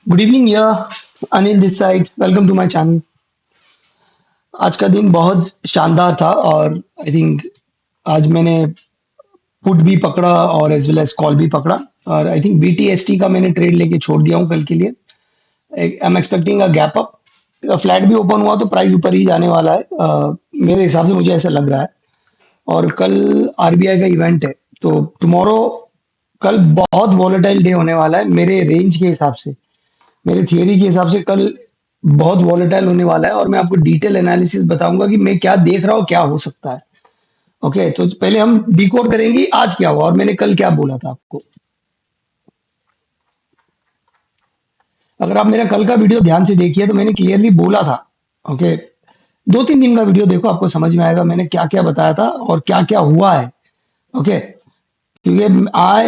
Good evening या Anil this side. Welcome to my channel. आज का दिन बहुत शानदार था और आई थिंक आज मैंने पुट भी पकड़ा और एज वेल एज कॉल भी पकड़ा। और आई थिंक बीटीएसटी का मैंने ट्रेड लेके छोड़ दिया हूँ कल के लिए। आई am expecting a gap up. Flat भी ओपन हुआ तो प्राइस ऊपर ही जाने वाला है। मेरे हिसाब से मुझे ऐसा लग रहा है। और कल आरबीआई का इवेंट है तो टुमारो कल बहुत वॉलेटाइल डे होने वाला है मेरे रेंज के हिसाब से। मेरे थियरी के हिसाब से कल बहुत वॉलेटाइल होने वाला है और मैं आपको डिटेल एनालिसिस बताऊंगा कि मैं क्या देख रहा हूँ क्या हो सकता है। ओके, तो पहले हम डिकोड करेंगे आज क्या हुआ और मैंने कल क्या बोला था आपको। अगर आप मेरा कल का वीडियो ध्यान से देखिए तो मैंने क्लियरली बोला था। ओके, 2-3 दिन का वीडियो देखो, आपको समझ में आएगा मैंने क्या क्या बताया था और क्या क्या हुआ है। ओके, क्योंकि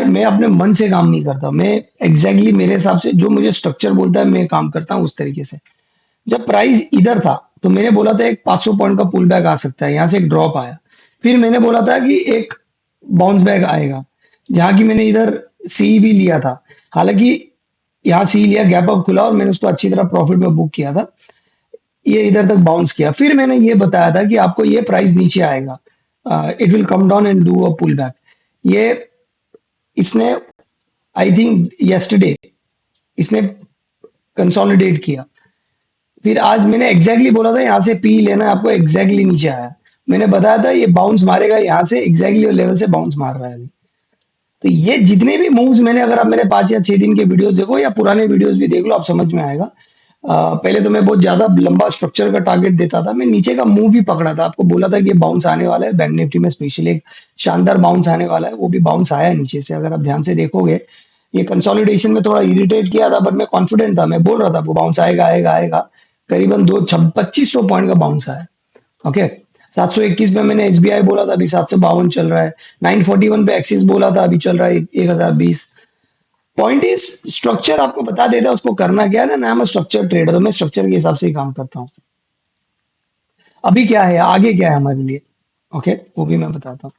मैं अपने मन से काम नहीं करता। मैं एग्जैक्टली मेरे हिसाब से जो मुझे स्ट्रक्चर बोलता है मैं काम करता हूँ उस तरीके से। जब प्राइस इधर था तो मैंने बोला था एक 500 पॉइंट का पुल बैक आ सकता है, यहां से एक ड्रॉप आया। फिर मैंने बोला था कि एक बाउंस बैक आएगा, जहां की मैंने इधर सी भी लिया था। हालांकि यहाँ सी लिया, गैप अप खुला और मैंने उसको अच्छी तरह प्रॉफिट में बुक किया था। ये इधर तक बाउंस किया, फिर मैंने ये बताया था कि आपको ये प्राइस नीचे आएगा, it will come down and do a pull back. ये इसने आई थिंक यस्टरडे इसने कंसोलिडेट किया। फिर आज मैंने एग्जैक्टली बोला था यहाँ से पी लेना है आपको, एग्जैक्टली नीचे आया। मैंने बताया था ये बाउंस मारेगा यहाँ से, एग्जैक्टली लेवल से बाउंस मार रहा है अभी। तो ये जितने भी मूव्स मैंने, अगर आप मेरे 5 या 6 दिन के वीडियोस देखो या पुराने वीडियोस भी देख लो, आप समझ में आएगा। पहले तो मैं बहुत ज्यादा लंबा स्ट्रक्चर का टारगेट देता था, मैं नीचे का मूव भी पकड़ा था, आपको बोला था कि ये बाउंस आने वाला है। बैंक निफ्टी में स्पेशली एक शानदार बाउंस आने वाला है, वो भी बाउंस आया नीचे से, अगर आप ध्यान से देखोगे। ये कंसोलिडेशन में थोड़ा इरिटेट किया था बट मैं कॉन्फिडेंट था, मैं बोल रहा था आपको बाउंस आएगा आएगा आएगा। करीबन 2500 पॉइंट का बाउंस आया। ओके, 721 पे मैंने एसबीआई बोला था, अभी 752 चल रहा है। 941 पे एक्सिस बोला था, अभी चल रहा है 1020। पॉइंट इज, स्ट्रक्चर आपको बता देता है उसको करना क्या है ना। मैं स्ट्रक्चर ट्रेडर, तो मैं स्ट्रक्चर के हिसाब से ही काम करता हूँ। अभी क्या है, आगे क्या है हमारे लिए, ओके, वो भी मैं बताता हूँ।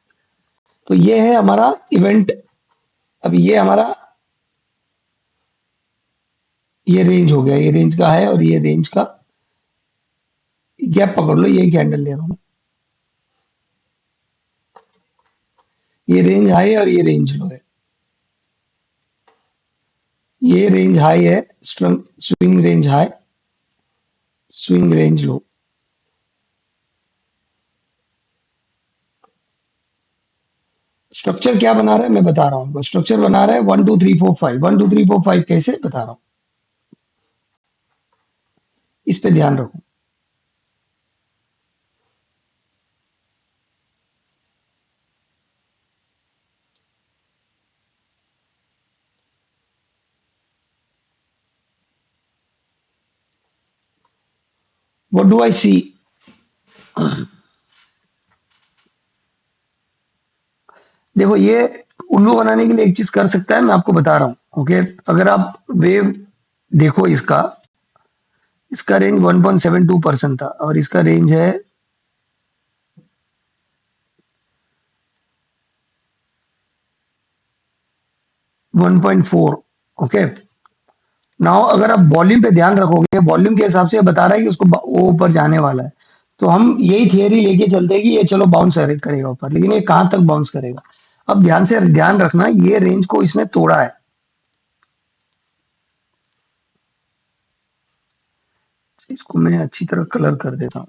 तो ये है हमारा इवेंट। अभी ये हमारा, ये रेंज हो गया, ये रेंज का है और ये रेंज का गैप पकड़ लो, ये कैंडल ले रहा हूँ। ये रेंज हाई है और ये रेंज लो है। ये रेंज हाई है, swing range high, swing range low. Structure क्या बना रहा है मैं बता रहा हूँ। स्ट्रक्चर बना रहा है 1 2 3 4 5। 1 2 3 4 5 कैसे बता रहा हूँ, इस पे ध्यान रखो। व्हाट डू आई सी। देखो, ये उल्लू बनाने के लिए एक चीज कर सकता है, मैं आपको बता रहा हूँ। ओके, अगर आप वेव देखो, इसका इसका रेंज 1.72% था और इसका रेंज है 1.4। ओके, नाउ अगर आप वॉल्यूम पे ध्यान रखोगे, वॉल्यूम के हिसाब से ये बता रहा है कि उसको वो ऊपर जाने वाला है। तो हम यही थियरी लेके चलते हैं कि ये चलो बाउंस करेगा ऊपर, लेकिन ये कहां तक बाउंस करेगा। अब ध्यान से ध्यान रखना, ये रेंज को इसने तोड़ा है। इसको मैं अच्छी तरह कलर कर देता हूँ।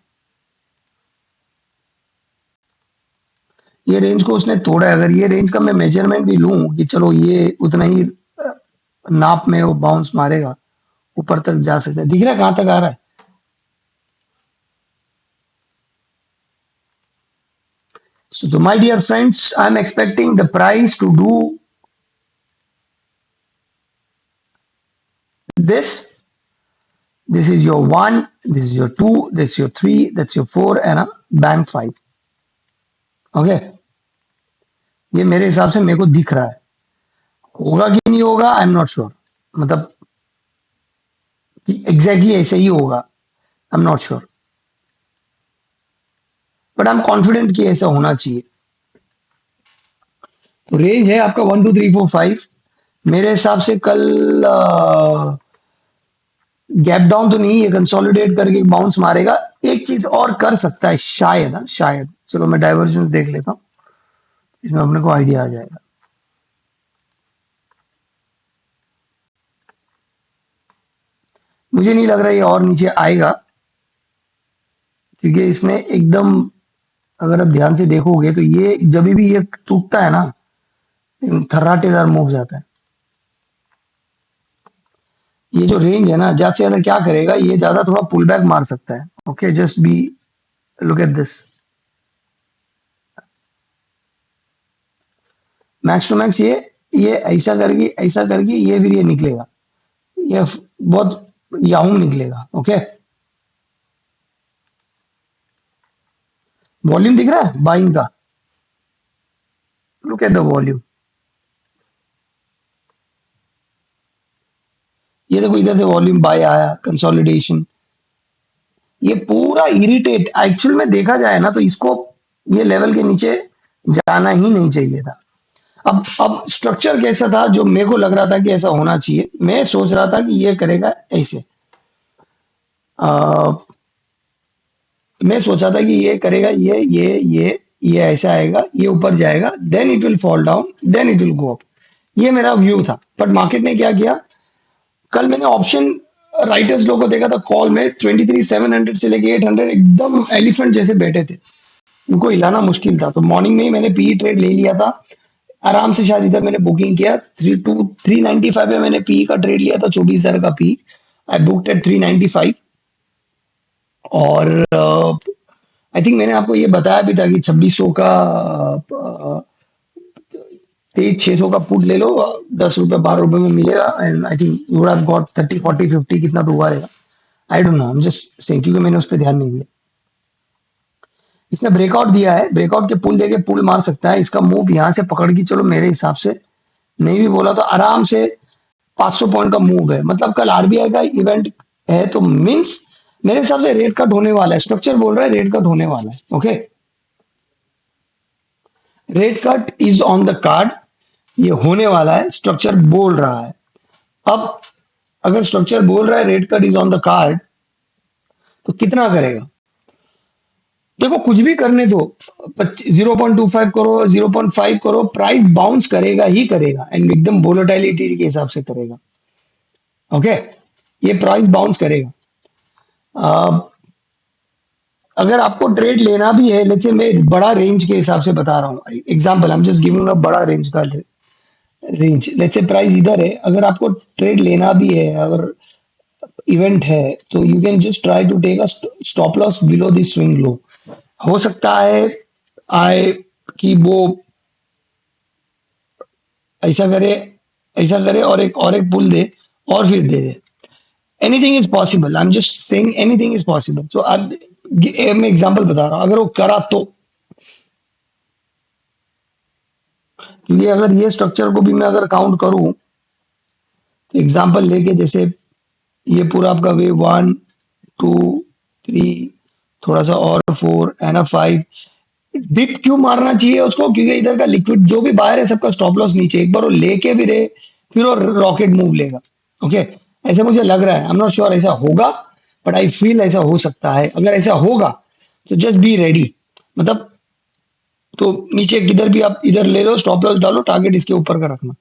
ये रेंज को उसने तोड़ा है। अगर ये रेंज का मैं मेजरमेंट भी लूं कि चलो ये उतना ही नाप में वो बाउंस मारेगा, ऊपर तक जा सकता है। दिख रहा है कहां तक आ रहा है। So to my dear friends, I'm expecting the price to do this. This is your one, this is your two, this is your three, that's your four, and a bank five. Okay, ये मेरे हिसाब से मेरे को दिख रहा है। होगा कि नहीं होगा, आई एम नॉट श्योर। मतलब कि एग्जैक्टली ऐसे ही होगा, I am not sure, but I am confident कि ऐसा होना चाहिए। तो रेंज है आपका 1 2 3 4 5। मेरे हिसाब से कल गैप डाउन तो नहीं, ये कंसोलिडेट करके बाउंस मारेगा। एक चीज और कर सकता है शायद, हाँ, शायद, चलो मैं डाइवर्जेंस देख लेता हूँ, इसमें अपने को आइडिया आ जाएगा। मुझे नहीं लग रहा ये और नीचे आएगा, क्योंकि इसने एकदम, अगर आप ध्यान से देखोगे तो ये जब भी ये टूटता है ना, थर्राटेदार मूव जाता है। ये जो रेंज है ना, ज्यादा से ज्यादा क्या करेगा, ये ज्यादा थोड़ा पुल बैक मार सकता है। Okay, just be, look at this, max to max, ये ऐसा करके ये फिर ये निकलेगा, ये बहुत याहू निकलेगा। ओके, वॉल्यूम दिख रहा है बाइंग का, लुक एट द वॉल्यूम। ये देखो इधर से वॉल्यूम बाय आया, कंसोलिडेशन, ये पूरा इरिटेट, एक्चुअल में देखा जाए ना तो इसको ये लेवल के नीचे जाना ही नहीं चाहिए था। अब स्ट्रक्चर कैसा था, जो मेरे को लग रहा था कि ऐसा होना चाहिए, मैं सोच रहा था कि ये करेगा ऐसे, आ, मैं सोचा था कि ये करेगा, ये ऐसा आएगा, ये ऊपर जाएगा, then it will fall down, then it will go up. ये मेरा व्यू था, बट मार्केट ने क्या किया, कल मैंने ऑप्शन राइटर्स लोगों को देखा था कॉल में, 23,700 से लेके 800 एकदम एलिफेंट जैसे बैठे थे, उनको हिलाना मुश्किल था। तो मॉर्निंग में ही मैंने पी ट्रेड ले लिया था आराम से, शायद इधर मैंने बुकिंग किया 395 में, मैंने पी का ट्रेड लिया था, 24,000 का पी, आई बुकड एट 395। और आई थिंक मैंने आपको ये बताया भी था कि 2600 का 23,600 का पुट ले लो, 10 रुपए 12 रुपए में मिलेगा, and I think you would have got 30 40 50 कितना तो हुआ रहेगा, I don't know, I am just saying, क्योंकि मैंने उस पर ध्यान नहीं दिया। इसने ब्रेकआउट दिया है, ब्रेकआउट के पुल देके पुल मार सकता है, इसका मूव यहाँ से पकड़ के चलो, मेरे हिसाब से नहीं भी बोला तो आराम से 500 पॉइंट का मूव है। मतलब कल आरबीआई का इवेंट है, तो मीन्स मेरे हिसाब से रेट कट होने वाला है, स्ट्रक्चर बोल रहा है रेट कट होने वाला है। Okay, rate cut is on the card, ये होने वाला है, स्ट्रक्चर बोल रहा है। अब अगर स्ट्रक्चर बोल रहा है rate cut is on the card, तो कितना करेगा, देखो कुछ भी करने दो, 0.25 करो, 0.5 करो, प्राइस बाउंस करेगा ही करेगा, एंड एकदम वोलेटिलिटी के हिसाब से करेगा। ओके, ये प्राइस बाउंस करेगा। अ, अगर आपको ट्रेड लेना भी है, लेट्स से मैं बड़ा रेंज के हिसाब से बता रहा हूँ, example I am just giving a बड़ा रेंज का रेंज, लेट्स से प्राइस इधर है, अगर आपको ट्रेड लेना भी है, अगर इवेंट है, तो you can just try to take a stop loss below this swing low. हो सकता है आए कि वो ऐसा करे, ऐसा करे और एक पुल दे, और फिर दे दे, anything is possible, I am just saying anything is possible. So अब मैं एग्जांपल बता रहा हूँ, अगर वो करा तो, क्योंकि अगर ये स्ट्रक्चर को भी मैं अगर काउंट करूं, तो एग्जांपल लेके, जैसे ये पूरा आपका वे 1 2 3, थोड़ा सा और 4 एंड 5, डिप क्यों मारना चाहिए उसको, क्योंकि इधर का लिक्विड जो भी बाहर है सबका स्टॉप लॉस नीचे, एक बार वो लेके भी रहे, फिर वो रॉकेट मूव लेगा। ओके, ऐसे मुझे लग रहा है, आई एम नॉट श्योर ऐसा होगा, बट आई फील ऐसा हो सकता है। अगर ऐसा होगा तो जस्ट बी रेडी, मतलब, तो नीचे किधर भी आप इधर ले लो, स्टॉप लॉस डालो, टारगेट इसके ऊपर का रखना।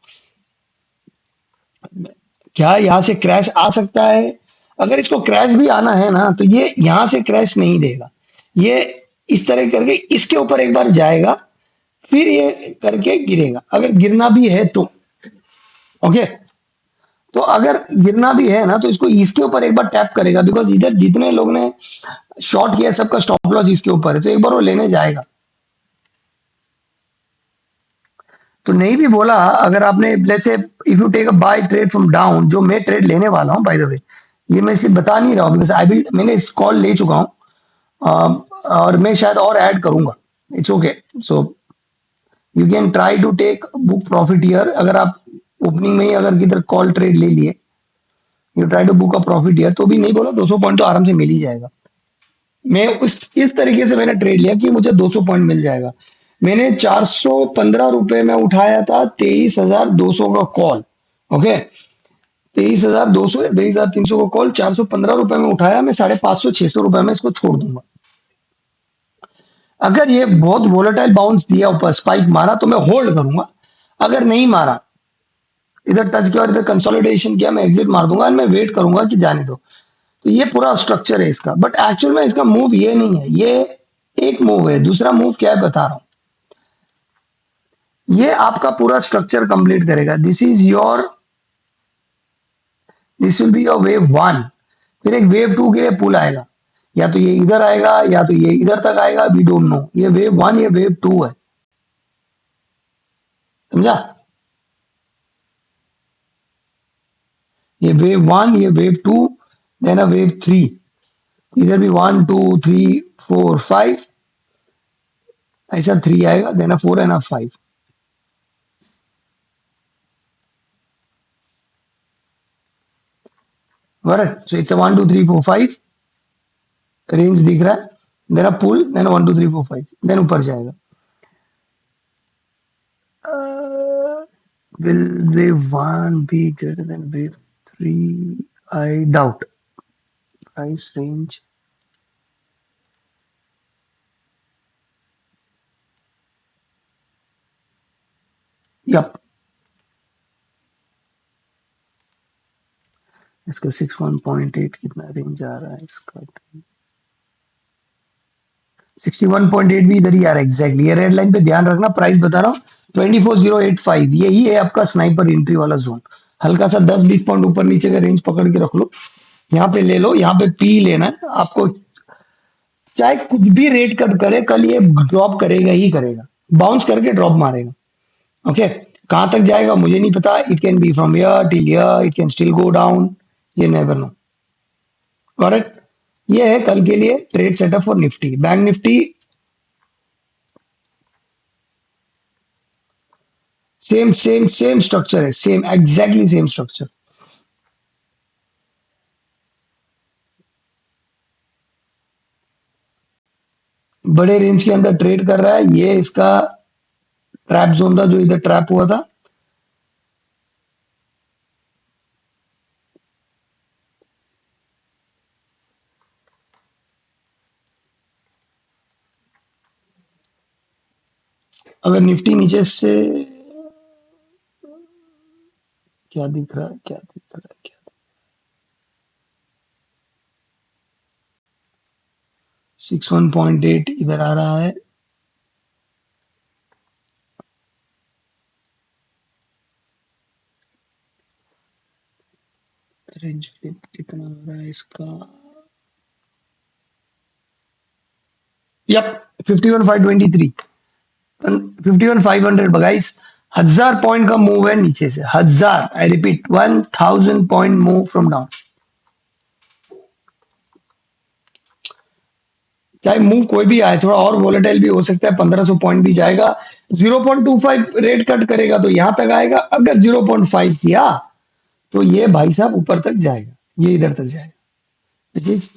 क्या यहाँ से क्रैश आ सकता है, अगर इसको क्रैश भी आना है ना, तो ये यहाँ से क्रैश नहीं देगा, ये इस तरह करके इसके ऊपर एक बार जाएगा, फिर ये करके गिरेगा, अगर गिरना भी है तो। ओके, तो अगर गिरना भी है ना, तो इसको इसके ऊपर एक बार टैप करेगा, बिकॉज इधर जितने लोग ने शॉर्ट किया सबका स्टॉप लॉस इसके ऊपर है, तो एक बार वो लेने जाएगा। तो नहीं भी बोला, अगर आपने let's say if you take a buy trade from down, जो मैं ट्रेड लेने वाला हूं बाय द वे, ये मैं सिर्फ बता नहीं रहा हूं, बिकॉज आई विल, मैंने इस कॉल ले चुका हूं, और मैं शायद और ऐड करूंगा, it's okay. So you can try to take book profit here, अगर आप ओपनिंग में ही अगर किधर कॉल ट्रेड ले लिए, you try to book a profit here, तो भी नहीं बोला 200 पॉइंट तो आराम से मिल ही जाएगा। मैं उस इस तरीके से मैंने ट्रेड लिया कि मुझे 200 पॉइंट मिल जाएगा। मैंने 415 रुपए में उठाया था 23,200 का कॉल। ओके, 23,200 या 23,300 को कॉल 415 रुपए में उठाया, मैं 550-600 रुपए में इसको छोड़ दूंगा। अगर ये बहुत वोलेटाइल बाउंस दिया, ऊपर स्पाइक मारा, तो मैं होल्ड करूंगा। अगर नहीं मारा, इधर टच किया और इधर कंसोलिडेशन किया, मैं एग्जिट मार दूंगा और मैं वेट करूंगा कि जाने दो। तो ये पूरा स्ट्रक्चर है इसका, बट एक्चुअल में इसका मूव ये नहीं है, ये एक मूव है। दूसरा मूव क्या है बता रहा हूं, ये आपका पूरा स्ट्रक्चर कंप्लीट करेगा। This will be your wave one. फिर एक वेव टू के लिए पुल आएगा, या तो ये इधर आएगा या तो ये इधर तक आएगा, वी डोंट नो। ये वेव वन, ये वेव टू है, समझा? ये वेव वन, ये wave two, then a wave three. इधर भी 1 2 3 4 5, ऐसा 3 आएगा, then a 4 and a 5। Correct. So it's a 1 2 3 4 5 range दिख रहा है, देन अ पुल, देन 1 2 3 4 5, देन ऊपर जाएगा। Will wave one be greater than wave three? I doubt. Price range. Yup. इसका 61.8 कितना रेंज आ रहा है इसका? 61.8 भी इधर ही आ रहा है एग्जैक्टली। ये रेड लाइन पे ध्यान रखना, प्राइस बता रहा हूँ 24,085, यही है आपका स्नाइपर एंट्री वाला जोन। हल्का सा 10 20 पॉइंट ऊपर नीचे का रेंज पकड़ के रख लो, यहाँ पे ले लो, यहाँ पे पी लेना है आपको। चाहे कुछ भी रेट कट करे, कल ये ड्रॉप करेगा ही करेगा, बाउंस करके ड्रॉप मारेगा। ओके, कहां तक जाएगा मुझे नहीं पता। It can be from here till here, it can still go down, ये नेवर नो। करेक्ट। ये है कल के लिए trade setup for Nifty. Bank Nifty same same same structure है, सेम एग्जैक्टली सेम स्ट्रक्चर। बड़े रेंज के अंदर ट्रेड कर रहा है, ये इसका ट्रैप जोन था जो इधर ट्रैप हुआ था। अगर निफ्टी नीचे से, क्या दिख रहा है, क्या दिख रहा है, क्या 61.8 इधर आ रहा है। रेंज फ्लिप कितना आ रहा है इसका? Yup, 51,523, 51,500 guys. 1,000 पॉइंट का मूव है नीचे से, 1,000, I repeat 1,000 point move from down. चाहे मूव कोई भी आए, थोड़ा और वोलेटाइल भी हो सकता है, 1,500 पॉइंट भी जाएगा। 0.25 रेट कट करेगा तो यहां तक आएगा। अगर 0.5 किया तो ये भाई साहब ऊपर तक जाएगा, ये इधर तक जाएगा, which is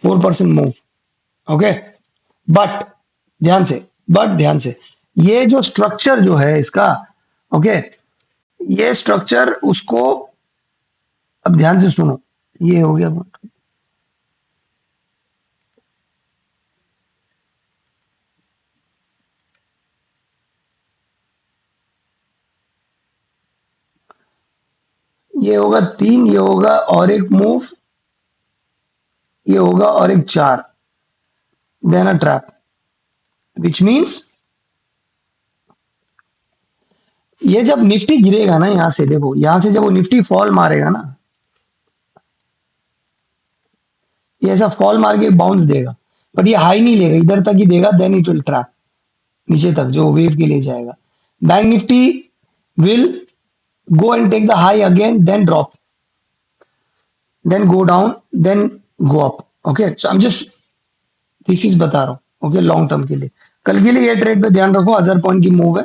4% move. Okay, but ध्यान से, ये जो स्ट्रक्चर जो है इसका, ओके, ये स्ट्रक्चर उसको, अब ध्यान से सुनो, ये हो गया। ये होगा 3, ये होगा और एक मूव, ये होगा और एक 4, then a trap, which means ये जब निफ्टी गिरेगा ना, यहां से देखो, यहां से जब वो निफ्टी फॉल मारेगा ना, ये ऐसा फॉल मार के बाउंस देगा, बट ये हाई नहीं लेगा, इधर तक ही देगा, देन इट विल ट्रैप नीचे तक जो वेव के लिए जाएगा। Bank Nifty will go and take the high again, then drop, then go down, then go up। okay, so I'm just thesis बता रहा हूँ। ओके, लॉन्ग टर्म के लिए, कल के लिए ये ट्रेड पे ध्यान रखो, 1,000 पॉइंट की मूव है।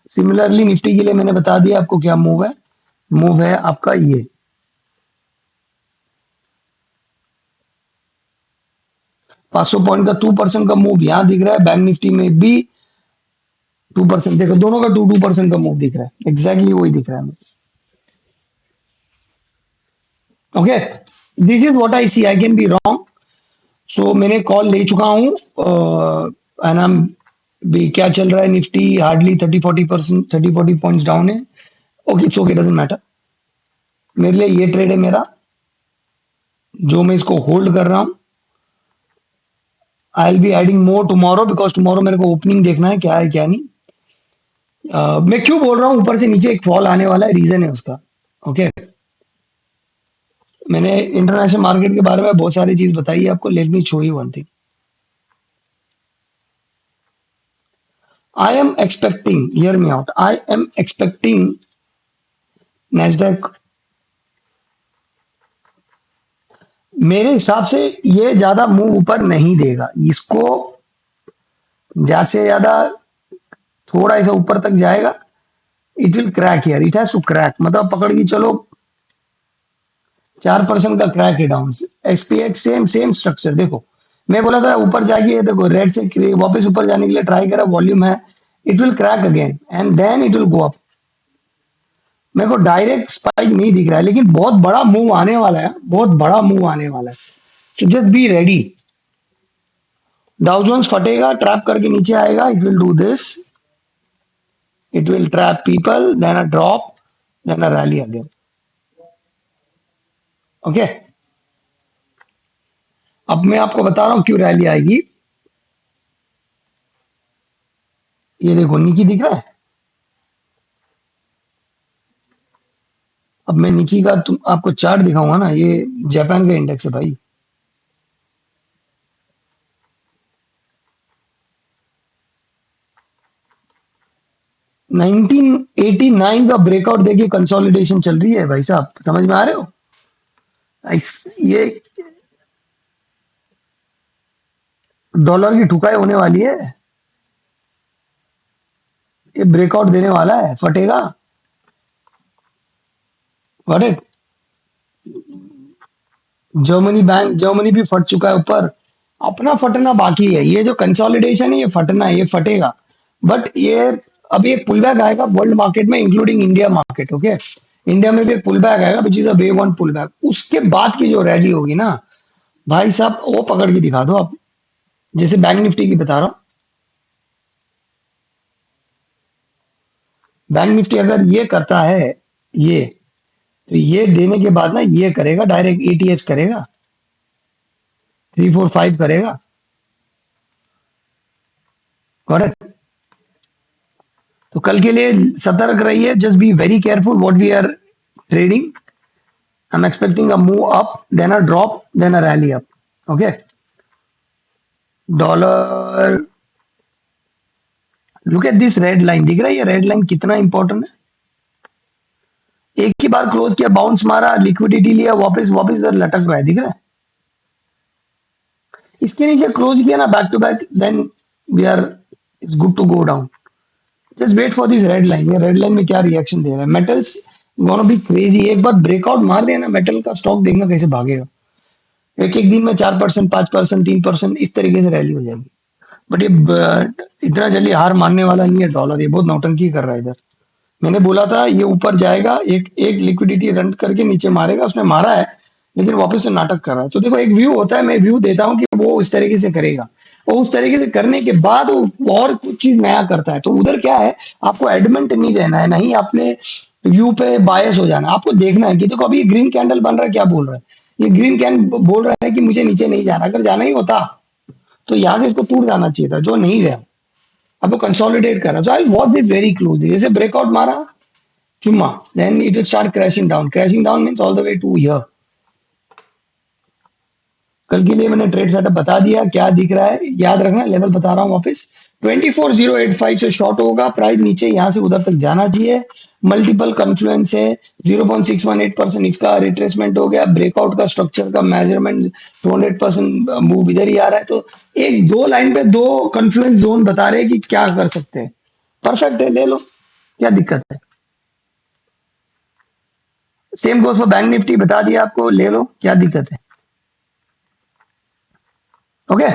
सिमिलरली निफ्टी के लिए मैंने बता दिया आपको क्या मूव है। मूव है आपका ये 500 पॉइंट का 2% का मूव यहां दिख रहा है। बैंक निफ्टी में भी 2%, देखो दोनों का 2% का मूव दिख रहा है, एग्जैक्टली वही दिख रहा है। Okay, this is what I see, I can be wrong. So मैंने कॉल ले चुका हूँ, एंड आई भी क्या चल रहा है, निफ्टी हार्डली 30-40%, 30-40 पॉइंट्स डाउन है। Okay, it's okay, doesn't matter. मेरे लिए ये ट्रेड है मेरा, जो मैं इसको होल्ड कर रहा हूँ। I will be adding more tomorrow, because tomorrow मेरे को ओपनिंग देखना है क्या है क्या नहीं। मैं क्यों बोल रहा हूँ ऊपर से नीचे एक फॉल आने वाला है, रीजन है उसका। ओके, मैंने इंटरनेशनल मार्केट के बारे में बहुत सारी चीज बताई है आपको। Let me show you one thing. I am expecting, hear me out, I am expecting Nasdaq, मेरे हिसाब से ये ज्यादा मूव ऊपर नहीं देगा इसको। ज्यादा से ज्यादा थोड़ा ऐसा ऊपर तक जाएगा, it will crack here, it has to crack, मतलब पकड़ के चलो 4% का क्रैक है down. SPX same same structure देखो। मैं बोला था ऊपर जाके, देखो रेड से वापस ऊपर जाने के लिए ट्राई करा, वॉल्यूम है, it will crack again and then it will go up. मेरे को डायरेक्ट स्पाइक नहीं दिख रहा है, लेकिन बहुत बड़ा मूव आने वाला है, बहुत बड़ा मूव आने वाला है। So just be ready. Dow Jones फटेगा, ट्रैप करके नीचे आएगा, it will do this, it will trap people, then a drop, then a rally again. Okay, अब मैं आपको बता रहा हूं क्यों रैली आएगी। ये देखो निकी दिख रहा है। अब मैं निकी का तुम आपको चार्ट दिखाऊंगा ना, ये जापान का इंडेक्स है भाई। 1989 का ब्रेकआउट देखिए, कंसोलिडेशन चल रही है भाई साहब, समझ में आ रहे हो। ये डॉलर की ठुकाई होने वाली है, ये ब्रेकआउट देने वाला है, फटेगा। Got it. जर्मनी भी फट चुका है ऊपर, अपना फटना बाकी है। ये जो कंसोलिडेशन है ये फटना है, ये फटेगा। बट ये अभी एक पुल बैक आएगा वर्ल्ड मार्केट में, including India market. Okay, India में भी एक पुल बैक आएगा, which is a wave one pull back. उसके बाद की जो रैली होगी ना भाई साहब, वो पकड़ के दिखा दो आप। जैसे बैंक निफ्टी की बता रहा हूँ, बैंक निफ्टी अगर ये करता है, ये तो ये देने के बाद ना ये करेगा, डायरेक्ट एटीएस करेगा, 345 करेगा। करेक्ट। तो कल के लिए सतर्क रहिए, just be very careful what we are trading. I am expecting a move up, then a drop, then a rally up. Okay, dollar, look at this red line, दिख रहा है ये रेड लाइन कितना इंपॉर्टेंट है। एक ही बार close किया, bounce मारा, liquidity लिया, वापस वापस इधर लटक रहा है, दिख रहा है। इसके नीचे क्लोज किया ना back to back, then we are, it's good to go down. Just wait for this red line, ये रेड लाइन में क्या रिएक्शन दे रहा है। मेटल्स गोना बी क्रेजी, एक बार ब्रेकआउट मार दिया ना मेटल का स्टॉक, देखना कैसे भागेगा। एक एक दिन में 4%, 5%, 3%, इस तरीके से रैली हो जाएगी। बट ये इतना जल्दी हार मानने वाला नहीं है डॉलर, ये बहुत नौटंकी कर रहा है इधर। मैंने बोला था ये ऊपर जाएगा, एक एक लिक्विडिटी रन करके नीचे मारेगा, उसने मारा है, लेकिन वापस से नाटक कर रहा है। तो देखो एक व्यू होता है, मैं व्यू देता हूँ कि वो इस तरीके से करेगा, और उस तरीके से करने के बाद वो और कुछ चीज नया करता है। तो उधर क्या है, आपको एडमेंट नहीं रहना है, नहीं आपने व्यू पे बायस हो जाना है। आपको देखना है कि देखो अभी ग्रीन कैंडल बन रहा है, क्या बोल रहा है, ये ग्रीन कैंडल बोल रहा है कि मुझे नीचे नहीं जाना। अगर जाना ही होता तो यहाँ से इसको टूट जाना चाहिए था, जो नहीं गया। अब वो कंसोलिडेट कर रहा है, so I watch this very closely. जैसे ब्रेकआउट मारा चुम्मा, then it will start crashing down. Crashing down means all the way to here. कल के लिए मैंने ट्रेड सेटअप बता दिया, क्या दिख रहा है याद रखना। लेवल बता रहा हूँ वापस, 24085 से शॉर्ट होगा, प्राइस नीचे यहाँ से उधर तक जाना चाहिए। मल्टीपल कन्फ्लुएंस है, 0.618% इसका रिट्रेसमेंट हो गया। ब्रेकआउट का स्ट्रक्चर का मेजरमेंट 200% मूव इधर ही आ रहा है। तो एक दो लाइन पे दो कन्फ्लुएंस जोन बता रहे हैं कि क्या कर सकते हैं। परफेक्ट है, ले लो, क्या दिक्कत है। Same goes for bank Nifty, बता दिया आपको, ले लो, क्या दिक्कत है। ओके,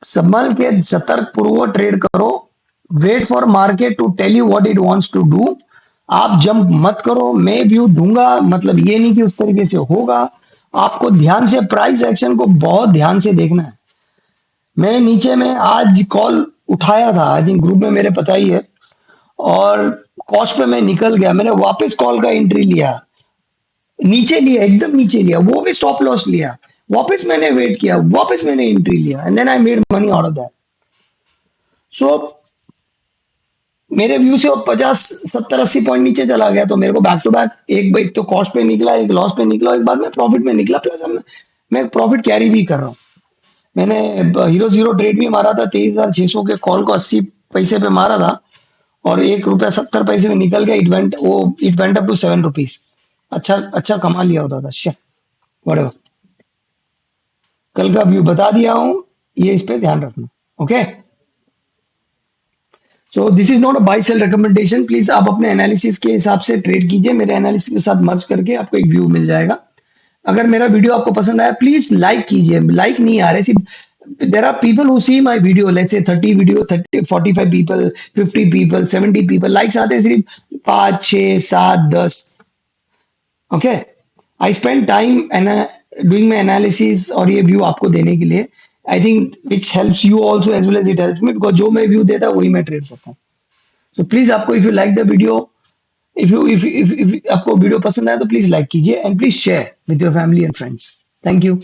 संभल के सतर्क पूर्वक ट्रेड करो। Wait for market to tell you what it wants to do, आप जंप मत करो, मैं व्यू दूंगा, मतलब ये नहीं कि उस तरीके से होगा। आपको ध्यान से प्राइस एक्शन को बहुत ध्यान से देखना है। मैं नीचे में आज कॉल उठाया था, आई थिंक ग्रुप में मेरे पता ही है, और कॉस्ट पे मैं निकल गया, मैंने वापस कॉल का एंट्री लिया, नीचे लिया, एकदम नीचे लिया, वो भी स्टॉप लॉस लिया, वापस मैंने वेट किया, वापस मैंने एंट्री लिया, and then I made money out of that. So मेरे व्यू से वो 50 70 80 पॉइंट नीचे चला गया, तो मेरे को बैक टू बैक एक तो कॉस्ट पे निकला, एक लॉस पे निकला, एक बाद में प्रॉफिट में निकला, प्लस मैं प्रॉफिट कैरी भी कर रहा हूँ। मैंने हीरो जीरो ट्रेड भी मारा था, 23,600 के कॉल को 80 पैसे पे मारा था, और ₹1.70 में निकल गया, इट वेंट अप टू ₹7। अच्छा अच्छा कमा लिया होता था, शे whatever। कल का व्यू बता दिया हूँ, ये इस पे ध्यान रखना। Okay, so this is not a buy sell recommendation, please आप अपने एनालिसिस के हिसाब से ट्रेड कीजिए, मेरे एनालिसिस के साथ मर्ज करके आपको एक व्यू मिल जाएगा। अगर मेरा वीडियो आपको पसंद आया, प्लीज लाइक कीजिए, लाइक नहीं आ रहे सिर्फ, there are people who see my video, let's say 30 video, 30 45 people, 50 people, 70 people, likes आते हैं सिर्फ 5 6 7 10। Okay, I spend time and doing my analysis और ये व्यू आपको देने के लिए, I think which helps you also as well as it helps me, because जो मैं व्यू देता वही मैं ट्रेड करता हूँ। सो प्लीज आपको, if you like the video, if आपको वीडियो पसंद आया तो प्लीज लाइक कीजिए, and please share with your family and friends. Thank you.